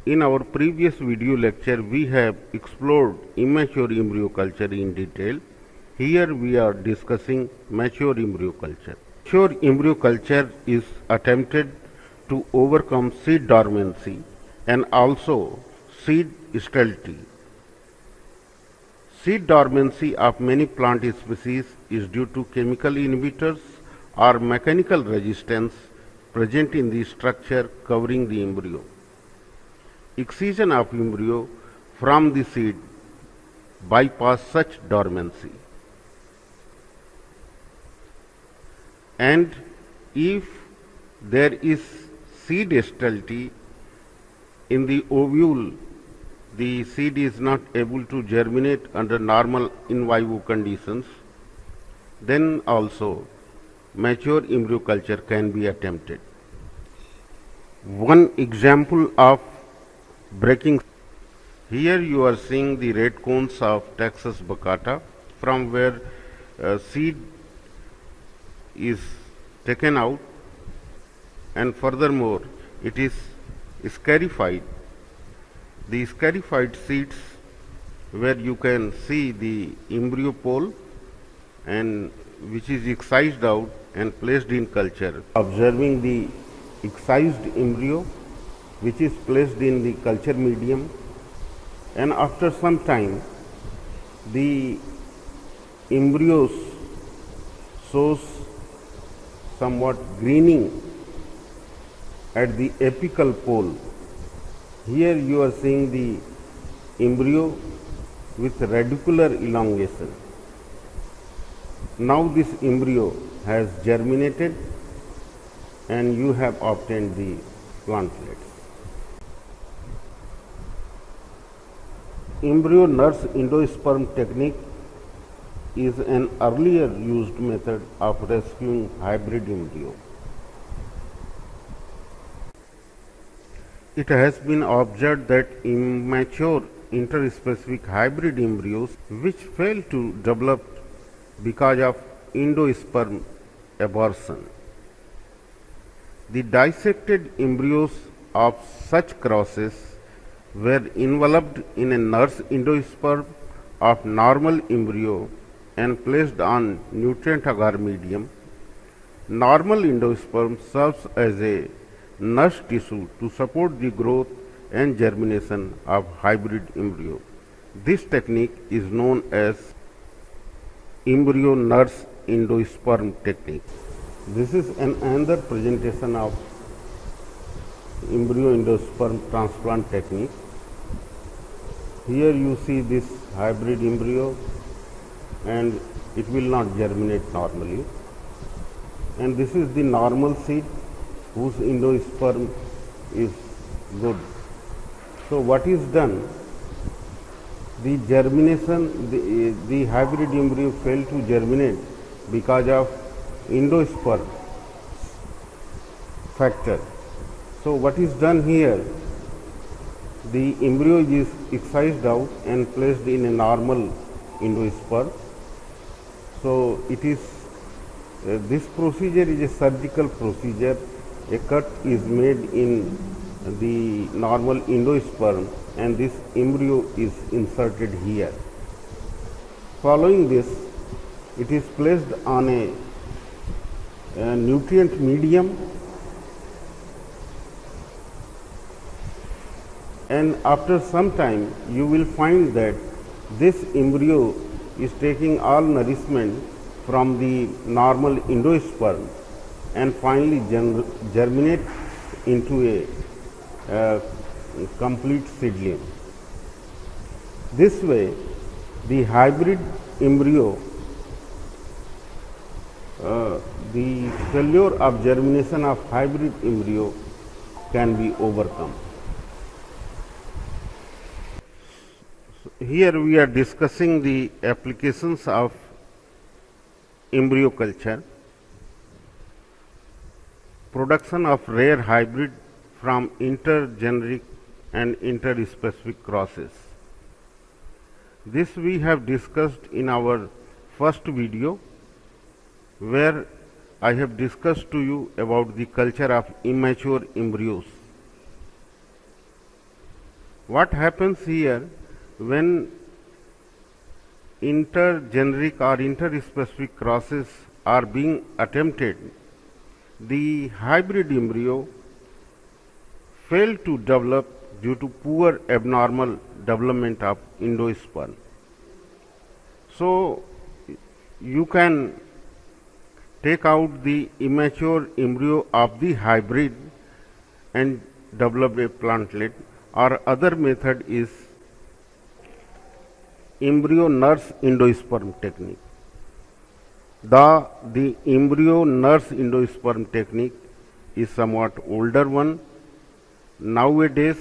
In our previous video lecture, we have explored immature embryo culture in detail. Here we are discussing mature embryo culture. Mature embryo culture is attempted to overcome seed dormancy and also seed sterility. Seed dormancy of many plant species is due to chemical inhibitors or mechanical resistance present in the structure covering the embryo. Excision of embryo from the seed bypass such dormancy. And if there is seed sterility in the ovule, the seed is not able to germinate under normal in vivo conditions, then also mature embryo culture can be attempted. One example of breaking, here you are seeing the red cones of Taxus baccata, from where seed is taken out, and furthermore it is scarified. The scarified seeds, where you can see the embryo pole and which is excised out and placed in culture. Observing the excised embryo which is placed in the culture medium, and after some time the embryos shows somewhat greening at the apical pole. Here you are seeing the embryo with radicular elongation. Now this embryo has germinated and you have obtained the plantlets. Embryo nurse endosperm technique is an earlier used method of rescuing hybrid embryo. It has been observed that immature interspecific hybrid embryos which fail to develop because of endosperm abortion. The dissected embryos of such crosses were enveloped in a nurse endosperm of normal embryo and placed on nutrient agar medium. Normal endosperm serves as a nurse tissue to support the growth and germination of hybrid embryo. This technique is known as embryo nurse endosperm technique. This is another presentation of embryo endosperm transplant technique. Here you see this hybrid embryo and it will not germinate normally, and this is the normal seed whose endosperm is good. So what is done? The germination, the hybrid embryo failed to germinate because of endosperm factor. So what is done here? The embryo is excised out and placed in a normal endosperm. So it is this procedure is a surgical procedure. A cut is made in the normal endosperm and this embryo is inserted here. Following this, it is placed on a nutrient medium, and after some time you will find that this embryo is taking all nourishment from the normal endosperm and finally germinate into a complete seedling. This way the hybrid embryo, the failure of germination of hybrid embryo can be overcome. Here we are discussing the applications of embryo culture. Production of rare hybrid from intergeneric and interspecific crosses. This we have discussed in our first video, where I have discussed to you about the culture of immature embryos. What happens here when intergeneric or interspecific crosses are being attempted? The hybrid embryo fail to develop due to poor abnormal development of endosperm. So you can take out the immature embryo of the hybrid and develop a plantlet, or other method is embryo nurse endosperm technique. The embryo nurse endosperm technique is somewhat older one. Nowadays,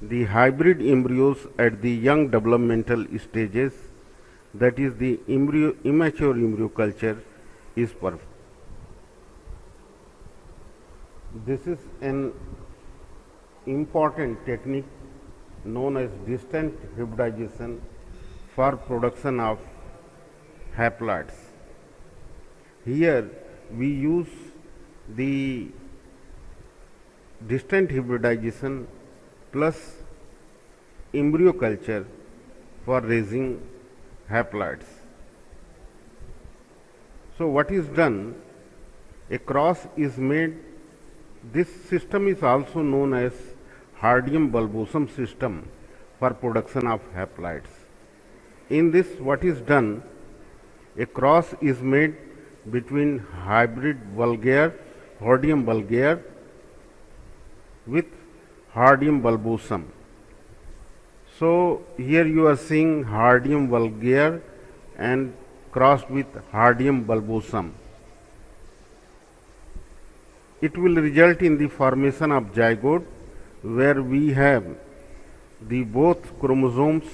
the hybrid embryos at the young developmental stages, that is the immature embryo culture, is perfect. This is an important technique known as distant hybridization for production of haploids. Here we use the distant hybridization plus embryo culture for raising haploids. So what is done? A cross is made. This system is also known as Hardium bulbosum system for production of haploids. In this, what is done? A cross is made between hybrid vulgare, Hordeum vulgare, with Hardium bulbosum. So here you are seeing Hardium vulgare and crossed with Hardium bulbosum. It will result in the formation of zygote, where we have the both chromosomes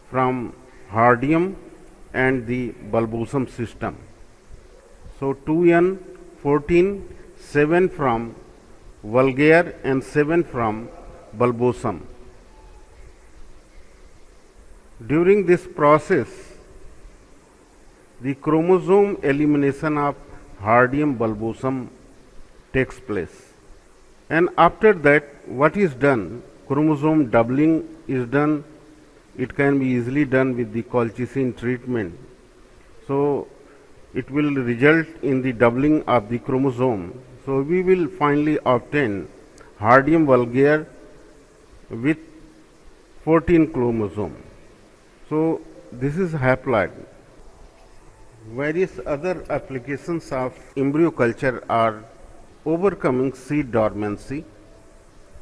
from Hardium and the bulbosum system. So 2n, 14, 7 from vulgare and 7 from bulbosum. During this process, the chromosome elimination of Hardium bulbosum takes place, and after that what is done? Chromosome doubling is done. It can be easily done with the colchicine treatment. So it will result in the doubling of the chromosome. So we will finally obtain Hardium vulgare with 14 chromosome. So this is haploid. Various other applications of embryo culture are overcoming seed dormancy,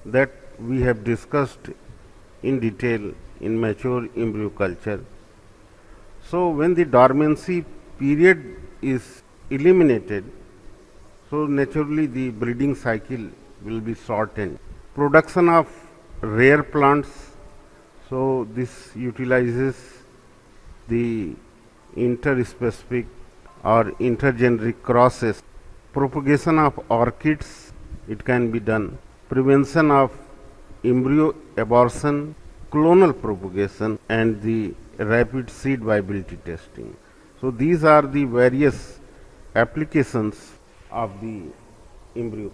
that we have discussed in detail in mature embryo culture. So when the dormancy period is eliminated, so naturally the breeding cycle will be shortened. Production of rare plants, so this utilizes the interspecific or intergeneric crosses. Propagation of orchids, it can be done. Prevention of embryo abortion, clonal propagation, and the rapid seed viability testing. So these are the various applications of the embryo.